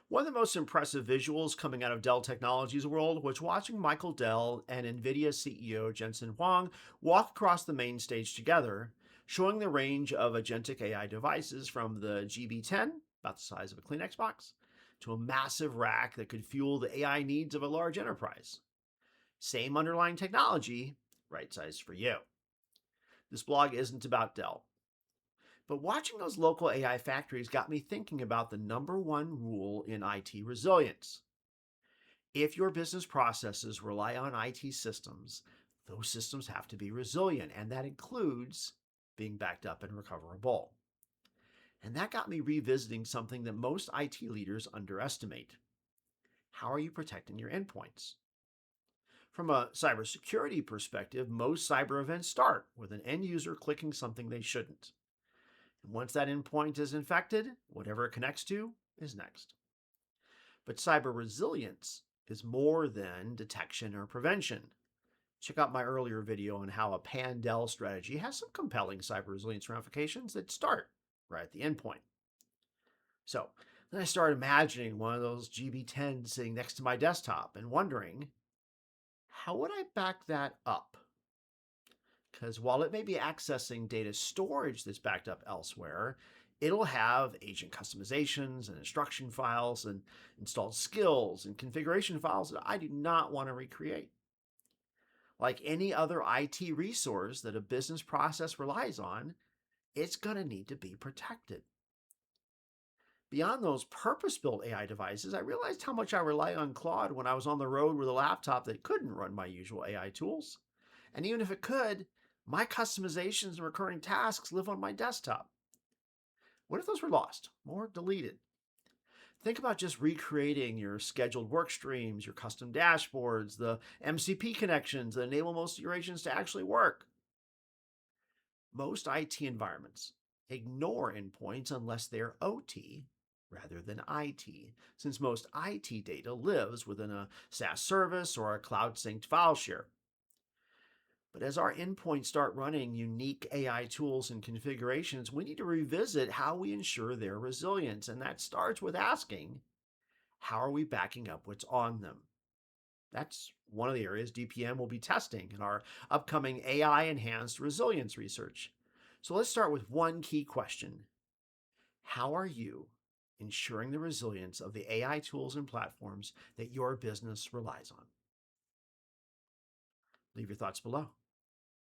One of the most impressive visuals coming out of Dell Technologies world was watching Michael Dell and NVIDIA CEO Jensen Huang walk across the main stage together, showing the range of agentic AI devices from the GB10, about the size of a Kleenex box, to a massive rack that could fuel the AI needs of a large enterprise. Same underlying technology, right size for you. This blog isn't about Dell. But watching those local AI factories got me thinking about the number one rule in IT resilience. If your business processes rely on IT systems, those systems have to be resilient, and that includes being backed up and recoverable. And that got me revisiting something that most IT leaders underestimate. How are you protecting your endpoints? From a cybersecurity perspective, most cyber events start with an end user clicking something they shouldn't. And once that endpoint is infected, whatever it connects to is next. But cyber resilience is more than detection or prevention. Check out my earlier video on how a Pandel strategy has some compelling cyber resilience ramifications that start right at the endpoint. So then I started imagining one of those GB10s sitting next to my desktop and wondering, how would I back that up? Because while it may be accessing data storage that's backed up elsewhere, it'll have agent customizations and instruction files and installed skills and configuration files that I do not want to recreate. Like any other IT resource that a business process relies on, it's going to need to be protected. Beyond those purpose built AI devices, I realized how much I rely on Claude when I was on the road with a laptop that couldn't run my usual AI tools. And even if it could, my customizations and recurring tasks live on my desktop. What if those were lost or deleted? Think about just recreating your scheduled work streams, your custom dashboards, the MCP connections that enable most of your agents to actually work. Most IT environments ignore endpoints unless they're OT rather than IT, since most IT data lives within a SaaS service or a cloud synced file share. But as our endpoints start running unique AI tools and configurations, we need to revisit how we ensure their resilience. And that starts with asking, how are we backing up what's on them? That's one of the areas DPM will be testing in our upcoming AI enhanced resilience research. So let's start with one key question. How are you ensuring the resilience of the AI tools and platforms that your business relies on? Leave your thoughts below.